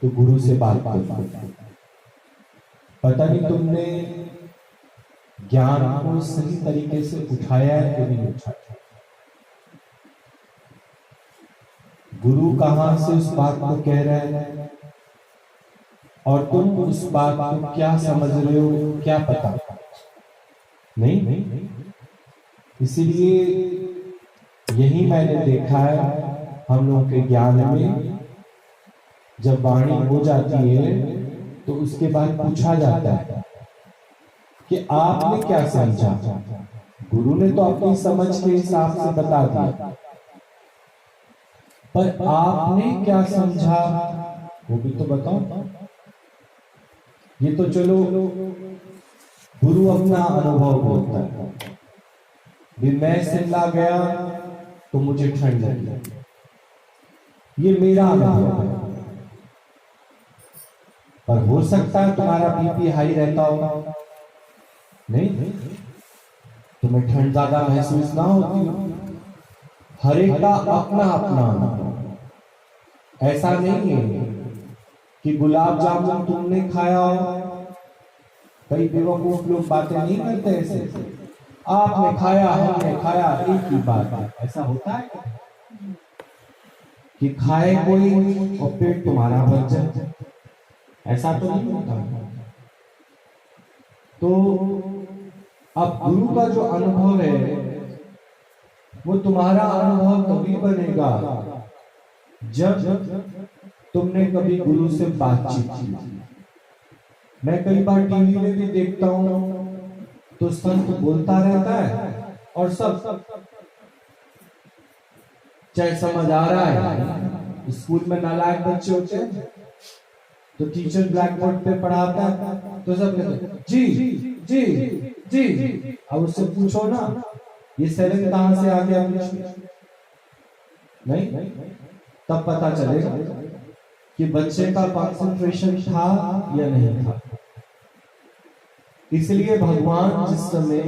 तो गुरु से बात करो। पता नहीं तुमने ज्ञान को सही तरीके से उठाया है कि नहीं उठाया। गुरु कहां से उस बात को कह रहा है और तुम उस बात को क्या समझ रहे हो, क्या पता नहीं। इसीलिए यही मैंने देखा है हम लोगों के ज्ञान में, जब वाणी हो जाती है तो उसके बाद पूछा जाता है कि आपने क्या समझा। गुरु ने तो अपनी समझ के हिसाब से बता दिया, पर आपने क्या समझा वो भी तो बताओ। ये तो चलो गुरु अपना अनुभव बोलता है। भी मैं शिमला गया तो मुझे ठंड लगी, ये मेरा अनुभव है। पर हो सकता है तुम्हारा बीपी हाई रहता हो, नहीं तुम्हें ठंड ज्यादा महसूस ना होती हो। हर एक का अपना अपना अनुभव। ऐसा नहीं है कि गुलाब जामुन तुमने खाया हो। कई बेवकूफ लोग बातें नहीं करते ऐसे, आपने खाया हमने खाया एक ही बात है। ऐसा होता है कि खाए कोई और पेट तुम्हारा भर जाए, ऐसा तो नहीं होता। तो अब गुरु का जो अनुभव है वो तुम्हारा अनुभव तभी बनेगा जब तुमने कभी गुरु से बातचीत की। मैं कई बार टीवी में भी देखता हूं तो संत बोलता रहता है और सब चाहे समझ आ रहा है। स्कूल में नालायक बच्चे होते हैं तो टीचर ब्लैक बोर्ड पे पढ़ाता है तो सब कहते हैं जी जी जी। अब उससे पूछो ना ये सेवन कहां से आ गया, नहीं तब पता चलेगा कि बच्चे का कंसंट्रेशन था या नहीं था। इसलिए भगवान जिस समय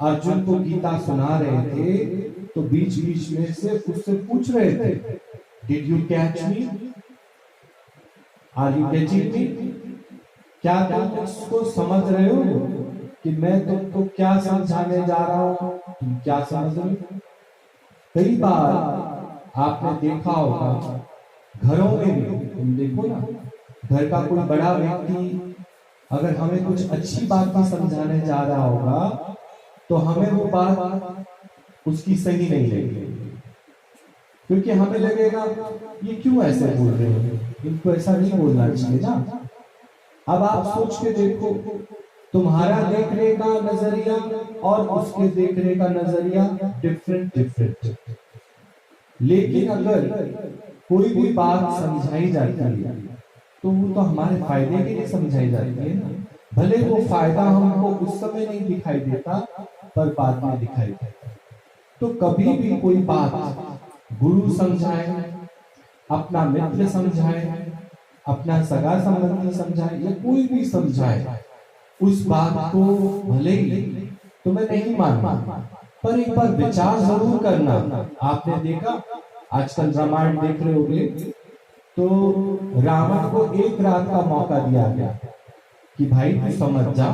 अर्जुन को गीता सुना रहे थे तो बीच बीच में से उससे पूछ रहे थे, did you catch me, are you getting me, क्या तुम उसको समझ रहे हो कि मैं तुमको क्या समझाने जा रहा हूं, तुम क्या समझ रहे हो। कई बार आपने देखा होगा घरों में भी, तुम देखो ना, घर का कोई बड़ा व्यक्ति अगर हमें कुछ अच्छी बात भी समझाने जा रहा होगा तो हमें वो बात उसकी सही नहीं लगेगी, क्योंकि हमें लगेगा ये क्यों ऐसे बोल रहे हैं, इनको ऐसा नहीं बोलना चाहिए ना। अब आप सोच के देखो, तुम्हारा देखने का नजरिया और उसके देखने का नजरिया डिफरेंट। लेकिन अगर कोई भी बात समझाई जाती है तो वो तो हमारे फायदे के लिए समझाई जाती है ना। भले वो फायदा हमको उस समय नहीं दिखाई देता पर बाद में दिखाई देता। तो कभी भी कोई बात गुरु समझाए, अपना मित्र समझाए, अपना सगा संबंधी समझाए या कोई भी समझाए, उस बात को भले ही तुम्हें नहीं मानना पर एक बार विचार जरूर करना। आपने देखा आजकल रामायण देख रहे होंगे तो रावण को एक रात का मौका दिया गया कि भाई तू समझ जा,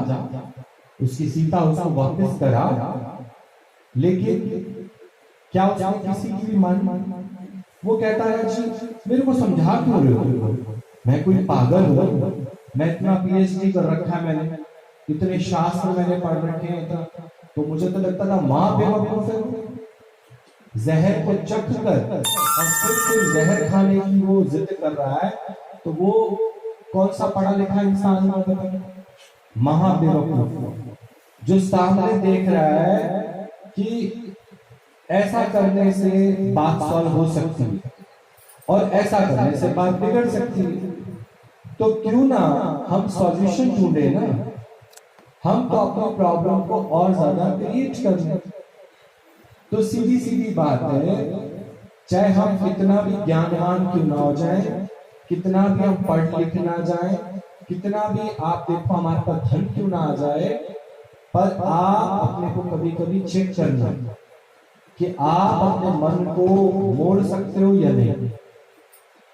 उसकी सीता उसको वापस करा, लेकिन क्या उसने किसी की भी मान। वो कहता है जी मेरे को समझा क्यों रहे हो, मैं कोई पागल हूँ, मैं इतना पीएचडी कर रखा है, मैंने इतने शास्त्र मैंने पढ़ रखे हैं, तो मुझे तो लगता था माँ बेवकूफ है, जहर को चख कर और फिर कोई जहर खाने की वो जिद कर रहा है, तो वो कौन सा पढ़ा लिखा इंसान है, महाबेवकूफ जो सामने देख रहा है कि ऐसा करने से बात सॉल्व हो सकती है और ऐसा करने से बात बिगड़ सकती है। तो क्यों ना हम सॉल्यूशन ढूंढे ना, हम तो अपनी प्रॉब्लम को और ज्यादा क्रिएट कर लें। तो सीधी सीधी बात है, चाहे हम कितना भी ज्ञानवान क्यों ना हो जाए, कितना भी हम पढ़ लिख ना जाए, कितना भी आप देखो हमारे पास धन क्यों ना आ जाए, पर आप अपने को कभी कभी चेक करना कि आप अपने मन को मोड़ सकते हो या नहीं।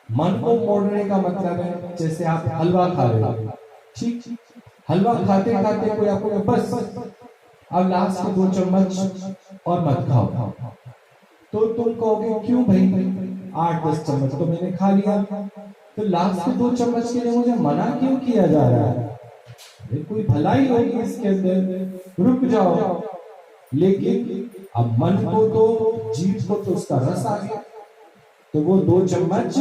मन को मोड़ने का मतलब है जैसे आप हलवा खा रहे हो, ठीक, हलवा खाते खाते कोई आपको बस अब लास्ट के 2 चम्मच और मत खाओ, तो तुम कहोगे क्यों भाई, 8-10 चम्मच तो मैंने खा लिया, तो लास्ट के 2 चम्मच के लिए मुझे मना क्यों किया जा रहा है? कोई भलाई होगी इसके अंदर, रुक जाओ। लेकिन अब मन को तो, जीभ को तो उसका रस आ गया, तो वो 2 चम्मच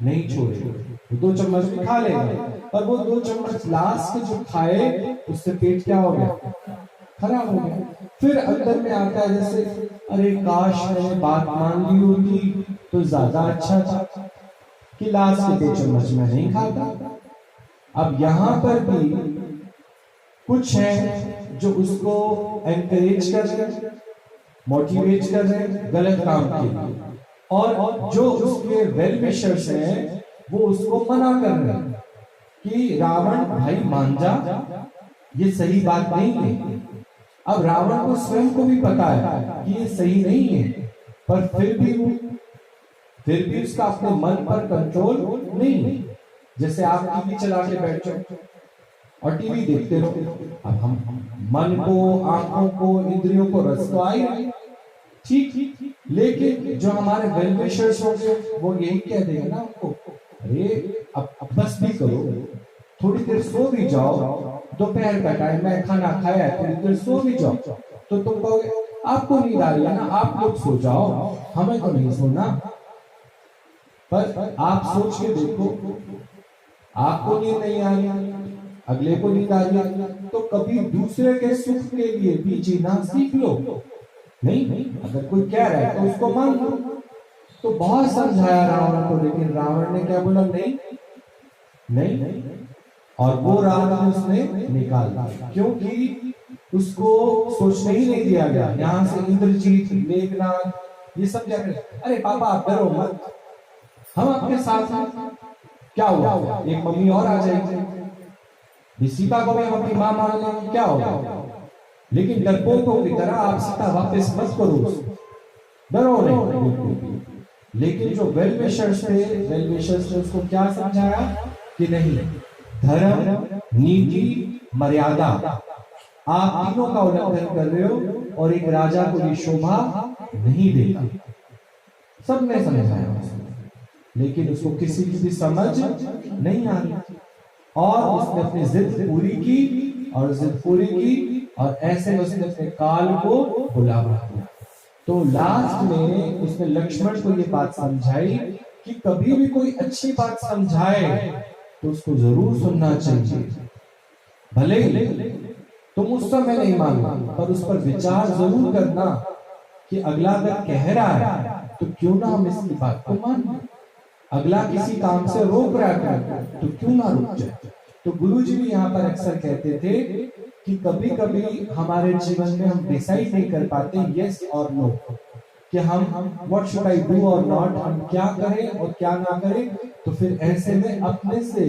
नहीं छोड़ेगा, 2 चम्मच भी खा लेगा, पर वो 2 चम्मच लास्ट जो खाए उससे पेट क्या हो गया, खराब हो गया। फिर अंदर में आता है जैसे अरे काश मैंने बात मान ली होती तो ज्यादा अच्छा था कि लास्ट के 2 चम्मच में नहीं खाता। अब यहां पर भी कुछ है जो उसको एनकरेज कर रहे हैं, मोटिवेट कर रहे हैं गलत काम के लिए, और जो उसके वेल विशर्स हैं वो उसको मना कर रहे हैं कि रावण भाई मान जा, ये सही बात नहीं है। अब रावण को स्वयं को भी पता है कि ये सही नहीं है, पर फिर भी उसका अपने मन पर कंट्रोल नहीं है। जैसे आप टीवी चला के बैठ जाओ और टीवी देखते रहो, अब हम मन को, आंखों को, इंद्रियों को रस तो आए, ठीक, लेकिन जो हमारे वेल विशर्स होंगे वो यही कह देंगे ना आपको, अरे अब बस भी करो, थोड़ी देर सो भी जाओ, दोपहर का टाइम है, खाना खाया है, थोड़ी देर सो भी जाओ। तो तुम कहोगे आपको नींद आ रही है ना, आप लोग सो जाओ, हमें तो नहीं सोना। पर आप सोच के देखो, आपको नींद नहीं आ रही, अगले को नींद आ रही, तो कभी दूसरे के सुख के लिए भी जीना सीख लो। नहीं, अगर कोई कह रहा है तो उसको मान लो। तो बहुत समझाया रावण को, लेकिन रावण ने क्या बोला, नहीं, और वो रावण उसने निकाल दिया, क्योंकि उसको सोचने ही नहीं दिया गया। यहाँ से इंद्रजीत, मेघनाथ ये सब जाकर, अरे पापा आप डरो मत, हम आपके साथ हैं। क्या हुआ, एक मम्मी और आ जाएगी, सीता को भी हम अपनी मां मान लेंगे, क्या होगा। लेकिन डरपोकों की तरह आप सीता वापस मत करो, डरो नहीं। लेकिन जो वेल विशर्स ने उसको क्या समझाया कि नहीं, धर्म, नीति, मर्यादा, आप तीनों का उल्लंघन कर रहे हो और एक राजा को ये शोभा नहीं देता। सबने समझाया उसको, लेकिन उसको किसी की भी समझ नहीं आ रही, और उसने अपनी जिद पूरी की, और ऐसे में उसने अपने काल को बुलावा दिया। तो लास्ट में उसने लक्ष्मण को ये बात समझाई कि कभी भी कोई अच्छी बात समझाए तो उसको जरूर सुनना चाहिए, भले ही तुम उस समय नहीं मानो, पर उस पर विचार जरूर करना कि अगला अगर कह रहा है तो क्यों ना हम इसकी बात को मान लें। अगला किसी काम से रोक रहा है तो क्यों ना रुक जाए। तो गुरुजी भी यहाँ पर अक्सर कहते थे कि कभी कभी हमारे जीवन में हम डिसाइड नहीं कर पाते यस और नो, कि हम व्हाट शुड आई डू और नॉट, हम क्या करें और क्या ना करें। तो फिर ऐसे में अपने से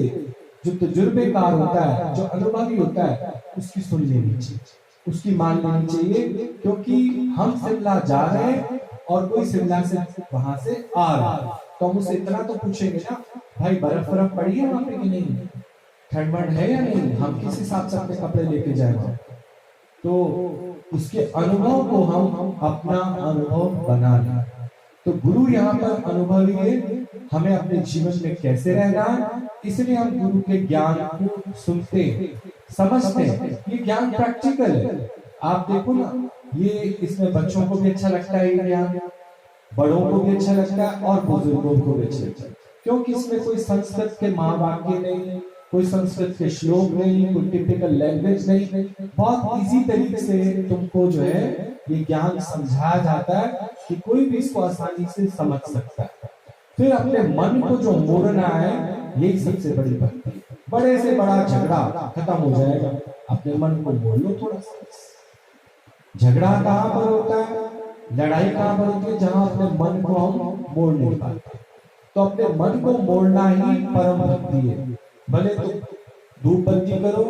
जो तजुर्बेकार होता है, जो अनुभवी होता है, उसकी सुन लेनी चाहिए, उसकी मान लेनी चाहिए। क्योंकि हम शिमला जा रहे हैं और कोई शिमला से वहां से आ रहा है, तो हम उससे इतना तो पूछेंगे ना, भाई बर्फ पड़ी है वहां पे कि नहीं, ठंड है या नहीं, हम किस हिसाब से अपने कपड़े लेके जाएंगे। तो उसके अनुभव को हम अपना अनुभव बना लें। तो गुरु यहाँ पर अनुभवी है, हमें अपने जीवन में कैसे रहना है, इसलिए हम गुरु के ज्ञान को सुनते समझते हैं। ये ज्ञान प्रैक्टिकल है, आप देखो ना, ये इसमें बच्चों को भी अच्छा लगता है, ज्ञान बड़ों को भी अच्छा लगता है और बुजुर्गों को भी अच्छा लगता है, क्योंकि इसमें कोई संस्कृत के महावाक्य नहीं, कोई संस्कृत के श्लोक नहीं, कोई टिपिकल लैंग्वेज नहीं, बहुत इजी तरीके से तुमको जो है ये ज्ञान समझाया जाता है कि कोई भी इसको आसानी से समझ सकता है। फिर अपने मन को जो मोड़ना है, यही सबसे बड़ी भक्ति है। बड़े से बड़ा झगड़ा खत्म हो जाएगा, अपने मन को मोड़ लो थोड़ा सा। झगड़ा कहाँ पर होता है, लड़ाई कहाँ पर होती है, जहां अपने मन को हम मोड़ नहीं पाते। तो अपने मन को मोड़ना ही परम भक्ति है। भले तो धूप बत्ती करो,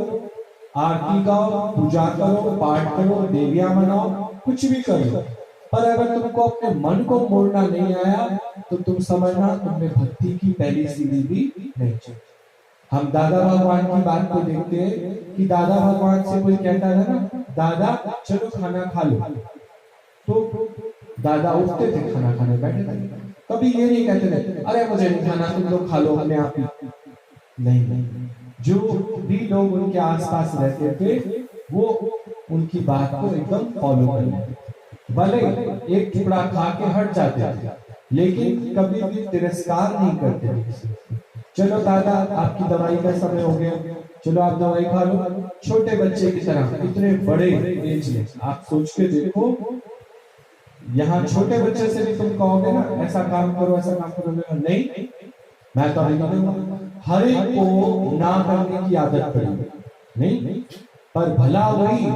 आरती गाओ, पूजा करो, पाठ करो, देवियां मनाओ, कुछ भी करो, पर अगर तुमको अपने मन को मोड़ना नहीं आया तो तुम समझना तुमने भक्ति की पहली सीढ़ी भी नहीं चढ़ी। हम दादा भगवान की बात को देखते हैं कि दादा भगवान से कोई कहता था ना, दादा चलो खाना खा लो, तो दादा उठते थे, खाना खाने बैठे थे। कभी ये नहीं कहते थे अरे मुझे नहीं खाना, तुम लोग खा लो अपने आप ही। नहीं, जो भी लोग उनके आसपास रहते थे वो उनकी बात को एकदम फॉलो करते, भले एक टुकड़ा खा के हट जाते थे लेकिन कभी भी तिरस्कार नहीं करते थे। चलो दादा आपकी दवाई का समय हो गया, चलो आप दवाई खा लो। छोटे बच्चे की तरह इतने बड़े एज में आप सोच के देखो, यहाँ छोटे बच्चे से भी तुम कहोगे ना ऐसा काम करो ऐसा काम करो, नहीं मैं तो नहीं करूंगा। हर एक को ना करने की आदत पड़ी नहीं, पर भला वही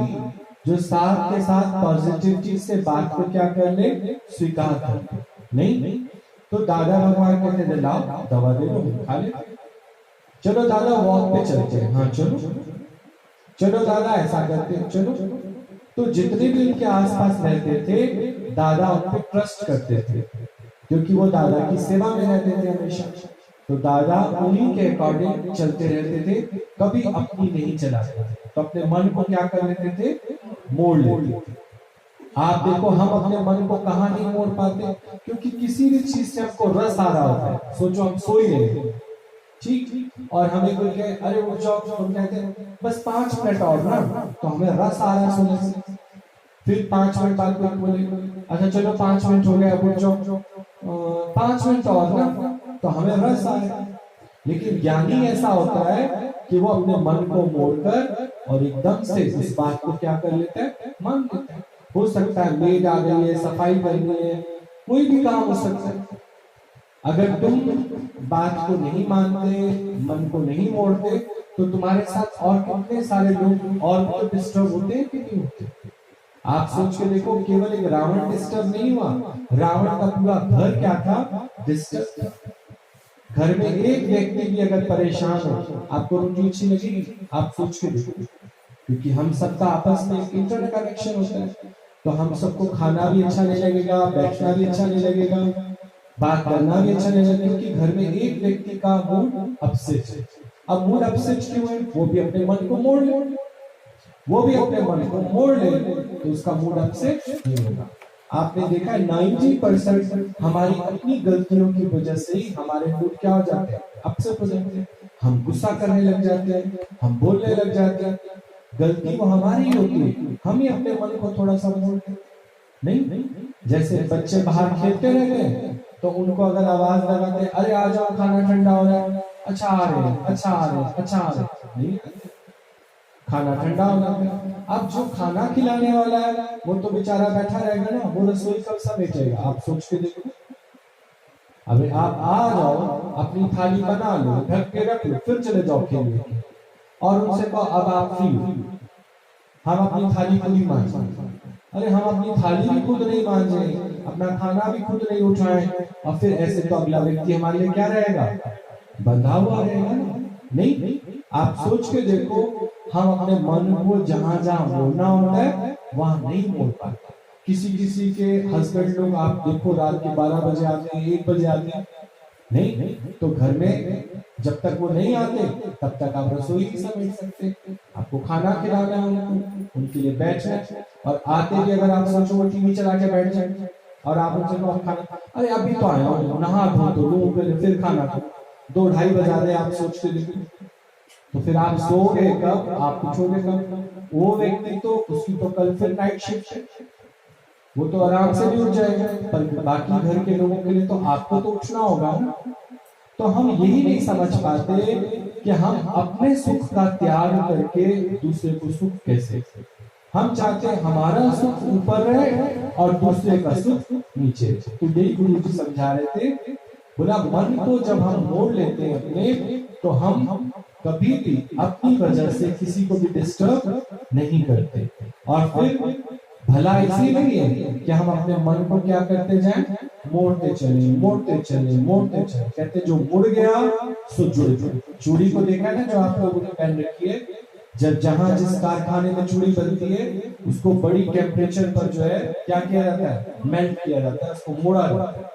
जो साथ के साथ पॉजिटिव चीज से बात को क्या कर ले, स्वीकार कर नहीं। तो दादा भगवान कहते थे लाओ दवा दे लो खा ले, चलो दादा वॉक पे चलते हैं, हाँ चलो दादा ऐसा करते हैं, चलो। तो जितने भी उनके आसपास रहते थे दादा उन पे ट्रस्ट करते थे क्योंकि वो दादा की सेवा में रहते थे हमेशा। तो दादा उन्हीं के अकॉर्डिंग चलते रहते थे, कभी अपनी नहीं चलाते थे। तो अपने मन को क्या कर लेते थे, मोड़ लेते थे। आप देखो हम अपने मन को कहाँ नहीं मोड़ पाते, क्योंकि किसी भी चीज से हमको रस आ रहा होता है। सोचो हम सोई रहे ठीक, और हमें कोई कहे अरे उठ जाओ, हम कहते हैं बस 5 मिनट और ना, तो हमें रस आ रहा है सोने से। फिर 5 मिनट बाद कोई बोले अच्छा चलो 5 मिनट हो गया उठ जाओ, 5 मिनट और ना, तो हमें रस आ रहा है। लेकिन ज्ञानी ऐसा होता है कि वो अपने मन को मोड़कर और एकदम से इस बात को क्या कर लेता है, मान लेता है। हो सकता है मेड आ गई है, सफाई करनी है, कोई भी काम हो सकता है। अगर तुम बात को नहीं मानते, मन को नहीं मोड़ते, तो तुम्हारे साथ और कितने सारे लोग और भी डिस्टर्ब होते हैं कि नहीं होते। आप सोच के देखो, केवल एक रावण डिस्टर्ब नहीं हुआ, रावण का पूरा घर क्या था, डिस्टर्ब। घर में एक व्यक्ति भी अगर परेशान हो, आपको रोटी अच्छी लगेगी? आप सोच के देखो, क्योंकि हम सबका आपस में इंटरनेट कनेक्शन होता है, तो हम सबको खाना भी अच्छा नहीं लगेगा, बैठना भी अच्छा नहीं लगेगा, बात करना भी अच्छा नहीं लगेगा, क्योंकि घर में एक व्यक्ति का मूड अपसेट है। अब मूड अपसेट क्यों है? वो भी अपने मन को मोड़ ले, वो भी अपने मन को मोड़ ले, तो उसका मूड अपसेट नहीं होगा। आपने देखा 90% हमारी अपनी गलतियों की वजह से ही हमारे मूड क्या हो जाते हैं, अपसेट हो जाते हैं। हम गुस्सा करने लग जाते हैं, हम बोलने लग जाते हैं। गलती वो हमारी ही होती है, हम ही अपने मन को थोड़ा सा मोड़ते नहीं। जैसे बच्चे बाहर खेलते रह गए तो उनको अगर आवाज लगाते अरे आ जाओ खाना ठंडा हो रहा है, अच्छा आ रहे हैं, अच्छा आ रहे हैं, अच्छा आ रहे हैं, नहीं खाना ठंडा हो जाता है। अब जो खाना खिलाने वाला है वो तो बेचारा बैठा रहेगा ना, वो रसोई कब समेटेगा? आप सोच के देखो। अबे आप आ जाओ, अपनी थाली बना लो, ढक के रख लो, फिर चले जाओ खेलने, और उनसे कहो अब आप फ्री, हम अपनी थाली खुद ही मांझे। अरे हम अपनी थाली भी खुद नहीं मांझे, अपना खाना भी खुद नहीं उठाए, और फिर ऐसे तो अगला व्यक्ति हमारे लिए क्या रहेगा, बंधा हुआ रहेगा नहीं। आप सोच के देखो, हम अपने मन को जहां जहां मोड़ना होता है वहां नहीं मोड़ पाते। किसी के हस्बैंड लोग आप देखो रात के 12 बजे आते हैं, 1 बजे आते हैं, नहीं तो घर में जब तक वो नहीं आते तब तक आप रसोई नहीं समेट सकते। आपको खाना खिलाना है उनको, उनके लिए बैठना है, और आते भी अगर आप सोचो वो टीवी चला के बैठ जाए और आप उनसे खाना, अरे अभी तो आया हूँ, नहा धो तो लूं, फिर खाना खा, 2-2:30 बजा दे। आप सोच के देखो, तो फिर आप सोओगे कब, आप उठोगे कब? वो व्यक्ति तो उसकी तो कल फिर नाइट शिफ्ट है, वो तो आराम से भी उठ जाएगा, पर बाकी घर के लोगों के लिए तो आपको तो उठना होगा ना। तो हम यही नहीं समझ पाते कि हम अपने सुख का त्याग करके दूसरे को सुख कैसे। हम चाहते हैं हमारा सुख ऊपर रहे और दूसरे का सुख नीचे। तो यही गुरु जी समझा रहे थे, बोला मन को जब हम मोड़ लेते हैं अपने, तो हम कभी भी अपनी वजह से किसी को भी डिस्टर्ब नहीं करते। और फिर भला इसीलिए है कि हम अपने मन को क्या करते जाएं, मोड़ते चले मोड़ते चले मोड़ते चले। कहते जो मुड़ गया सो जुड़ गया। चूड़ी को देखा ना जो आप लोगों ने पहन रखी है, जब जहां जिस कारखाने में चूड़ी बनती है उसको बड़ी टेम्परेचर पर जो है क्या किया जाता है, मेल्ट किया जाता है, उसको मोड़ा जाता है,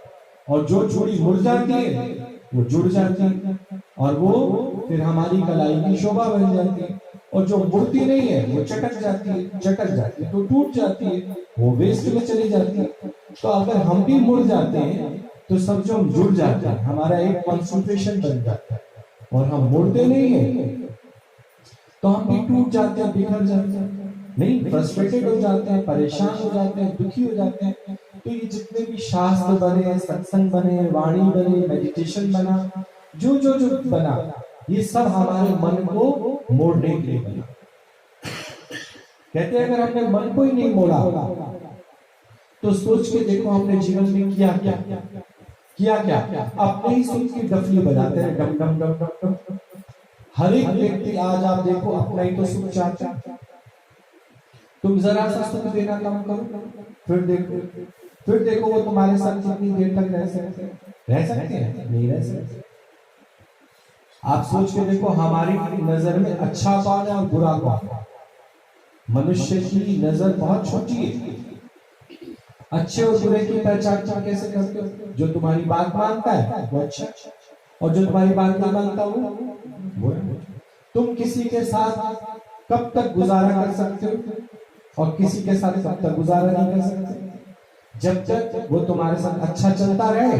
और जो चूड़ी मुड़ जाती है वो जुड़ जाती है, और वो फिर हमारी कलाई की शोभा बन जाती है, और जो मुड़ती नहीं है वो चटक जाती है तो टूट जाती है, वो वेस्ट में चली जाती है। तो अगर हम भी मुड़ जाते हैं तो सब जो जुड़ जाता है, हमारा एक कंसंट्रेशन बन जाता है, और हम मुड़ते नहीं है तो हम भी टूट जाते हैं, बिखर जाते हैं, नहीं फ्रस्ट्रेटेड हो जाते हैं, परेशान हो जाते हैं, दुखी हो जाते हैं। तो ये जितने भी शास्त्र बने, सत्संग बने, वाणी बने, मेडिटेशन बना, जो जो जो बना, ये सब हमारे मन को मोड़ने के लिए बना। कहते हैं अगर हमने मन को ही नहीं मोड़ा तो सोच के देखो हमने जीवन में किया क्या, अपने ही सुख की डफली बजाते हैं, डम डम डम डम डम। हर एक व्यक्ति आज आप देखो अपना ही तो सुख चाहता है। तुम जरा सा सुख देना कम करो, फिर देखो वो तुम्हारे साथ कितनी देर तक रह सकते हैं, नहीं रह सकते। आप सोच के देखो हमारी नजर में अच्छा कौन है और बुरा कौन है। मनुष्य की नजर बहुत छोटी है। अच्छे और बुरे की पहचान तुम कैसे करते हो? जो तुम्हारी बात मानता है वो अच्छा, और जो तुम्हारी बात नहीं मानता वो। तुम किसी के साथ कब तक गुजारा कर सकते हो और किसी के साथ कब तक गुजारा नहीं कर सकते। जब तक वो तुम्हारे साथ अच्छा चलता रहे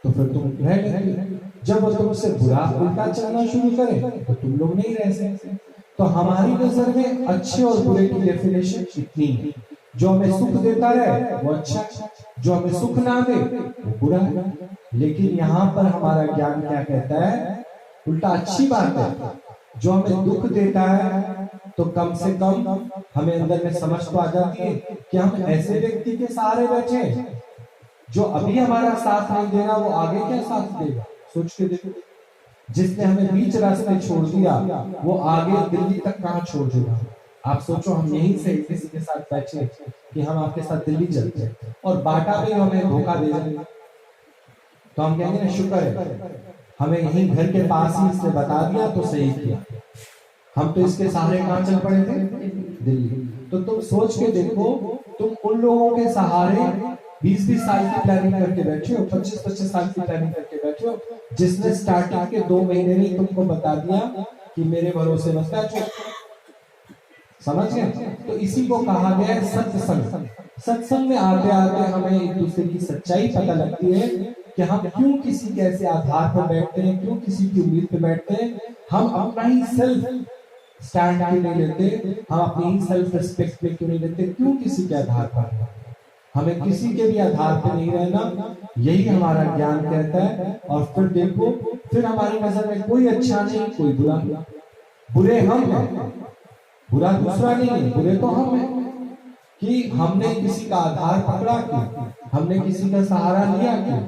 तो फिर तुम रह लेंगे, जब वो तुमसे बुरा उल्टा चलना शुरू करे तो तुम लोग नहीं रह सकते। तो हमारी नजर में अच्छे और बुरे की डेफिनेशन इतनी है, जो हमें सुख देता रहे वो अच्छा, जो हमें सुख ना दे वो बुरा है। लेकिन यहाँ पर हमारा ज्ञान क्या कहता है, उल्टा अच्छी बात है। जो हमें दुख देता है तो कम से कम हमें अंदर में समझ तो आ जाती है कि हम ऐसे व्यक्ति के सहारे बैठे, जो अभी हमारा साथ नहीं दे रहा वो आगे क्या साथ देगा। सोच के देखो, जिसने हमें बीच रास्ते छोड़ दिया वो आगे दिल्ली तक कहाँ छोड़ देगा। आप सोचो हम यहीं से किसी के साथ बैठे कि हम आपके साथ दिल्ली चलते हैं और बाटा में हमें धोखा दे जाएंगे, तो हम कहेंगे ना शुक्र है हमें यहीं घर के पास ही इसने बता दिया तो सही किया, हम तो इसके सहारे कहाँ चल पड़े थे, दिल्ली। तो तुम सोच के देखो, तुम उन लोगों के सहारे 20-20 साल की प्लानिंग करके बैठे हो, 25-25 साल की प्लानिंग करके बैठे हो, जिसने स्टार्टिंग के 2 महीने में तुमको बता दिया कि मेरे भरोसे मत बैठो। समझ गए? तो इसी को कहा गया है सत्संग। सत्संग में आते आते हमें एक दूसरे की सच्चाई पता लगती है कि हम क्यों किसी के ऐसे आधार पर बैठते हैं, क्यों किसी की उम्मीद पर बैठते हैं। हम अपना ही सेल्फ स्टैंड क्यों नहीं लेते, हम अपनी ही सेल्फ रिस्पेक्ट पे क्यों नहीं लेते, क्यों किसी के आधार पर, हमें किसी के भी आधार पर नहीं रहना, यही हमारा ज्ञान कहता है। और फिर देखो, फिर हमारी नजर में कोई अच्छा नहीं कोई बुरा नहीं, बुरे हम हैं, बुरा दूसरा नहीं है, बुरे तो हम हैं कि हमने किसी का आधार पकड़ा क्यों, हमने किसी का सहारा लिया क्यों,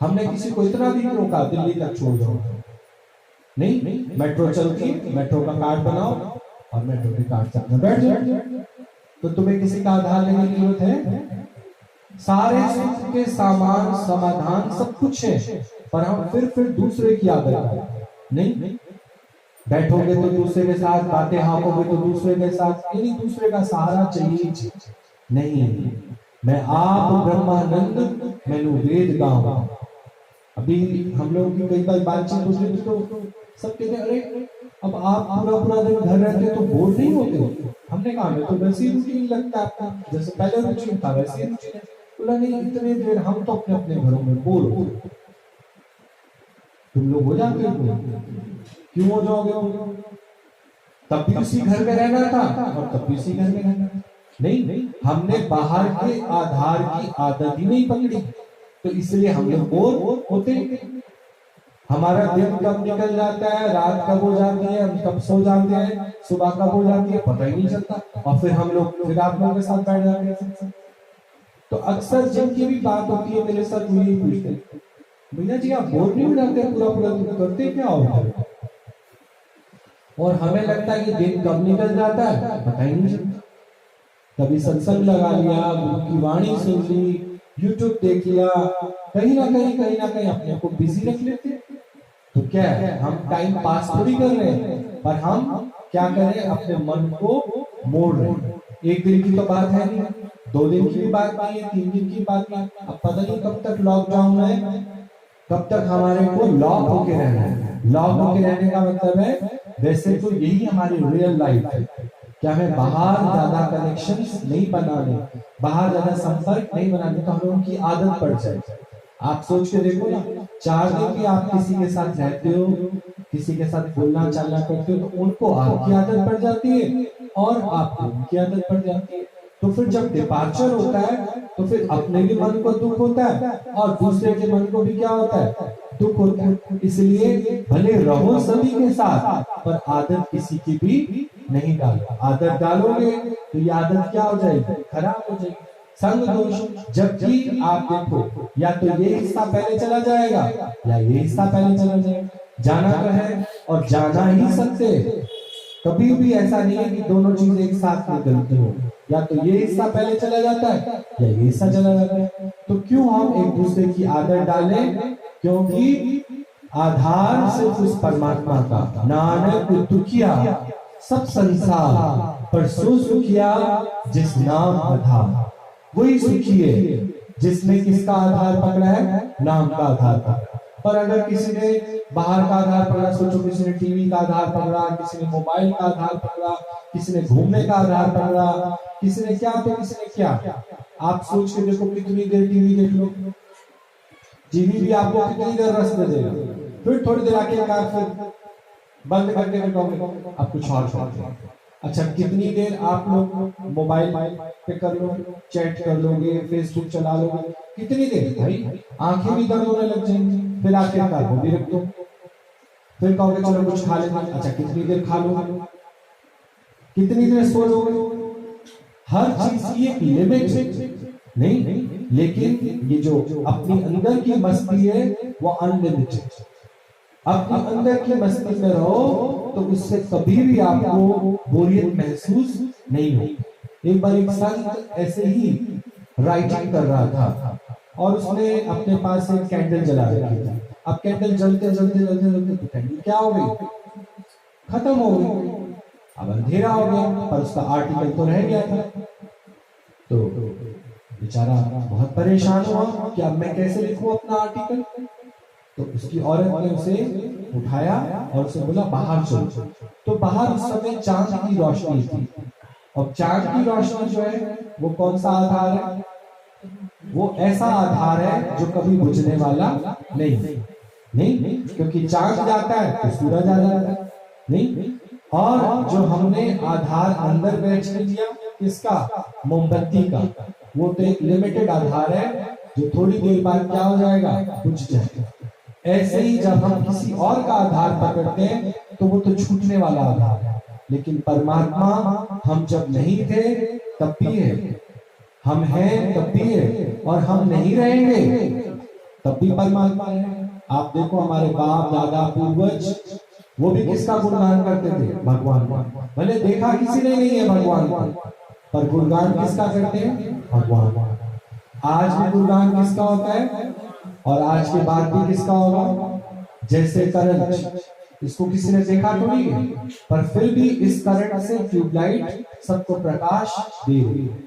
हमने किसी को इतना भी रोका दिल्ली तक छोड़ दो। नहीं, मेट्रो चलती है, मेट्रो का कार्ड बनाओ और मेट्रो के कार्ड से अपना बैठ जाओ, तो तुम्हें किसी का आधार लेने की जरूरत है। सारे सुख के सामान समाधान सब कुछ है, पर हम फिर दूसरे की आदत नहीं। बैठोगे तो दूसरे के साथ, बातें हाँकोगे तो दूसरे के साथ, यानी दूसरे का सहारा चाहिए नहीं। मैं आप ब्रह्मानंद मैंने वेद गाऊं। अभी हम लोग की कई बार बातचीत होती है तो सब कहते अरे अब आप पूरा दिन घर रहते तो बोर नहीं होते। हमने कहा हमें तो वैसे ही रूटीन लगता है आपका, जैसे पहले रूटीन था वैसे ही रूटीन है। बोला नहीं, इतने देर हम तो अपने अपने घरों में बोर हो, तुम लोग हो जाते हो, क्यों हो जाओगे, तब भी उसी घर में रहना था और तब भी उसी घर में रहना। नहीं, हमने बाहर के आधार की आदत ही नहीं पकड़ी, तो इसलिए हम लोग बोर होते हैं। हमारा दिन कब निकल जाता है, रात कब हो जाती है, हम कब सो जाते हैं, सुबह कब हो जाती है पता ही नहीं चलता, और फिर हम लोग फिर आप लोगों के साथ बैठ जाते हैं। तो अक्सर जिनकी भी बात होती है मेरे साथ यही पूछते हैं, भैया जी आप बोर नहीं हो जाते, पूरा दिन करते क्या होता, और हमें लगता है कि दिन कब निकल जाता है पता ही नहीं चलता। कभी सत्संग लगा लिया, गुरु की वाणी सुन ली, यूट्यूब देख लिया, कहीं ना कहीं अपने को बिजी रख लेते। तो क्या है, हम टाइम पास थोड़ी कर रहे हैं, पर हम क्या करें, अपने मन को मोड़ रहे हैं। एक दिन की तो बात है नहीं, 2 दिन की भी बात नहीं है, 3 दिन की बात नहीं। अब पता नहीं कब तक लॉकडाउन है, कब तक हमारे को लॉक होके रहना है। लॉक होके रहने का मतलब है, वैसे तो यही हमारी रियल लाइफ है कि हमें बाहर ज्यादा कनेक्शंस नहीं बनाने, बाहर ज्यादा संपर्क नहीं बनाने, तो हम लोगों की आदत पड़ जाए। आप सोच के देखो ना, 4 दिन भी आप किसी के साथ रहते हो, किसी के साथ बोलना चालना करते हो, तो उनको आपकी आदत पड़ जाती है और आपको उनकी आदत पड़ जाती है। तो फिर जब डिपार्चर होता है तो फिर अपने भी मन को दुख होता है और दूसरे के मन को भी क्या होता है, दुख होता है। इसलिए भले रहो सभी के साथ, पर आदत किसी की भी नहीं डालो। आदत डालोगे तो ये आदत क्या हो जाएगी, खराब हो जाएगी। संग दोष, जबकि आप देखो, या तो ये हिस्सा पहले चला जाएगा या ये हिस्सा पहले चला जाएगा। जाना तो है और जाना ही सत्य है। कभी भी ऐसा नहीं है कि दोनों चीज एक साथ निकलती हो, या तो ये हिस्सा पहले चला जाता है या ये हिस्सा चला जाता है। तो क्यों हम एक दूसरे की आदत डालें, क्योंकि आधार सिर्फ उस परमात्मा का। नानक दुखिया सब संसार, पर सो सुखिया जिस नाम आधार। वही सुखी है जिसने किसका आधार पकड़ा है, नाम का आधार पकड़ा। पर अगर किसी ने बाहर का आधार पकड़ा, सोचो किसी ने टीवी का आधार पकड़ा, किसी ने मोबाइल का आधार पकड़ा, किसी ने घूमने का आधार पकड़ा, किसी ने क्या तो किसी ने क्या। आप सोच के देखो, कितनी देर टीवी देख लो, टीवी भी आपको कितनी देर रस दे देगा, फिर थोड़ी देर आखिरकार फिर बंद करके रखोगे, अब कुछ और करते। अच्छा, कितनी देर आप लोग मोबाइल पे कर लो, चैट कर लोगे, फेसबुक चला लोगे, कितनी देर भाई, आंखें भी दर्द होने लग जाएंगी। फिर आखिरकार वो भी रख दो, फिर कहोगे चलो कुछ खा लेते। अच्छा, कितनी देर खा लोगे, कितनी देर सो लोगे। हर चीज की एक लिमिट है, नहीं, लेकिन ये जो अपनी अंदर की मस्ती है वो अनलिमिटेड। अपने अंदर की मस्ती में रहो तो उससे कभी भी आपको बोरियत महसूस नहीं होगी। एक बार एक संत ऐसे ही राइटिंग कर रहा था और उसने अपने पास एक कैंडल जला रखी थी। अब कैंडल जलते जलते जलते जलते तो कैंडल क्या हो गई, खत्म हो गई। अब अंधेरा हो गया, पर उसका आर्टिकल तो रह गया था। तो बेचारा बहुत परेशान हुआ कि अब मैं कैसे लिखूं अपना आर्टिकल। तो उसकी औरत ने उसे उठाया और उसे बोला बाहर चलो। तो बाहर उस समय चांद की रोशनी थी, और चांद की रोशनी जो है वो कौन सा आधार है, वो ऐसा आधार है जो कभी बुझने वाला नहीं, क्योंकि चांद जाता है तो सूरज आ जाता है, नहीं। और जो हमने आधार अंदर बैठने दिया किसका, मोमबत्ती का, वो तो एक लिमिटेड आधार है जो थोड़ी देर बाद क्या हो जाएगा, बुझ जाएगा। ऐसे ही जब हम किसी और का आधार पकड़ते हैं तो वो तो छूटने वाला आधार है, लेकिन परमात्मा हम जब नहीं थे तब भी है, हम हैं तब भी है, और हम नहीं रहेंगे तब भी परमात्मा है। आप देखो हमारे बाप दादा पूर्वज, वो भी किसका गुणगान करते थे, भगवान का। भले देखा किसी ने नहीं है भगवान को, पर गुणगान किसका करते हैं, भगवान। आज भी गुणगान किसका होता है, और आज के बाद भी किसका होगा। जैसे करंट, इसको किसी ने देखा तो नहीं है, पर फिर भी इस करंट से ट्यूबलाइट सबको प्रकाश दे रही है।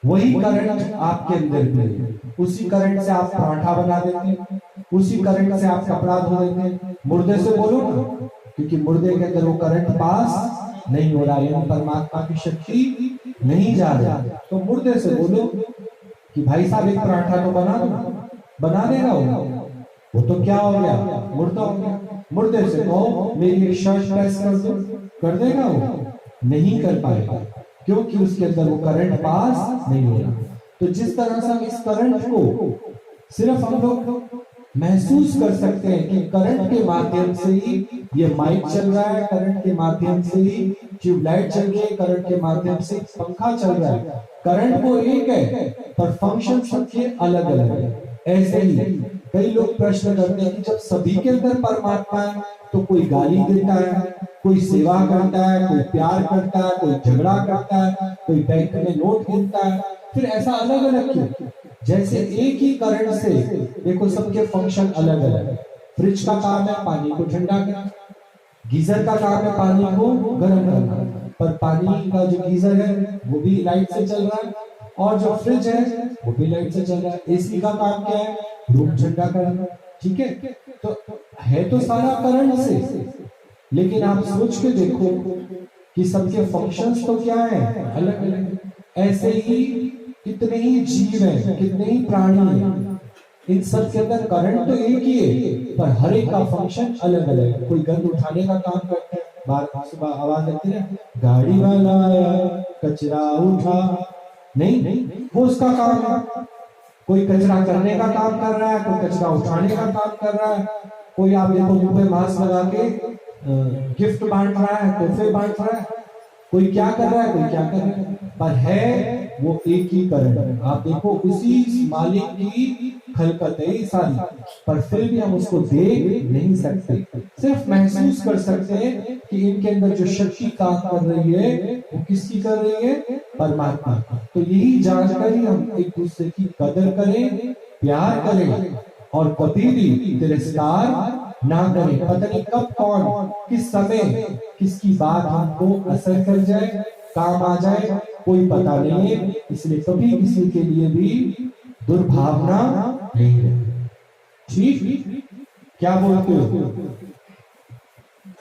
वही करंट आपके अंदर भी है, उसी करंट से आप पराठा बना देते हैं, उसी करंट से आप कपड़ा धो देते हैं। मुर्दे से बोलो ना, क्योंकि मुर्दे के अंदर वो करंट पास नहीं हो रहा है, परमात्मा की शक्ति नहीं जा रही। तो मुर्दे से बोलो कि भाई साहब एक पराठा तो बना दो, बना देगा वो तो क्या हो गया, मुर्दा हो गया। मुर्दे से कहो मेरी एक शर्ट प्रेस कर दो, कर देगा वो, नहीं कर पाएगा, क्योंकि उसके अंदर वो करंट पास नहीं हो रहा। तो जिस तरह से हम इस करंट को सिर्फ हम लोग महसूस कर सकते हैं कि करंट के माध्यम से ही ये माइक चल रहा है, करंट के माध्यम से ही ट्यूबलाइट चल रही है, करंट के माध्यम से पंखा चल रहा है। करंट वो एक है पर फंक्शन सबके अलग अलग है। ऐसे ही कई लोग प्रश्न करते हैं कि जब सभी के अंदर परमात्मा है तो कोई गाली देता है, कोई सेवा करता है, कोई प्यार करता है, कोई झगड़ा करता है, कोई बैंक में नोट गिनता है, फिर ऐसा अलग अलग क्यों। जैसे एक ही करंट से देखो सबके फंक्शन अलग अलग है। फ्रिज का काम है पानी को ठंडा करना, गीजर का काम है पानी को गर्म करना, पर पानी का जो गीजर है वो भी लाइट से चल रहा है, और जो फ्रिज है वो भी लाइट से चल रहा है। एसी का काम क्या है? रूम ठंडा करना। ठीक है, तो है तो सारा करंट से, लेकिन आप सोच के देखो कि सबके फंक्शंस तो क्या है? अलग अलग। ऐसे ही कितने ही जीव हैं, कितने ही प्राणी हैं, इन सब के अंदर करंट तो एक ही है, पर हर एक का फंक्शन अलग अलग है। कोई गंद उठाने का काम करता है, बार सुबह आवाज आती है गाड़ी वाला आया कचरा उठा, नहीं, वो उसका काम है। कोई कचरा करने का काम कर रहा है, कोई कचरा उठाने का काम कर रहा है, कोई आप देखो मुंह पे मास्क लगा के गिफ्ट बांट रहा है, तोहफे बांट रहा है, कोई क्या कर रहा है, कोई क्या कर रहा है, पर है वो एक ही करंट। आप देखो उसी मालिक की खलकत है ये सारी, पर फिर भी हम उसको देख नहीं सकते, सिर्फ महसूस कर सकते हैं कि इनके अंदर जो शक्ति काम कर रही है वो किसकी कर रही है? परमात्मा। तो यही जानकर ही हम एक दूसरे की कदर करें, प्यार करें, और कभी भी तिरस्कार ना करें। पता नहीं कब कौन किस समय किसकी बात हमको असर कर जाए, काम आ जाए, कोई पता नहीं है। इसलिए कभी किसी के लिए भी दुर्भावना नहीं है। ठीक, क्या बोलते हो?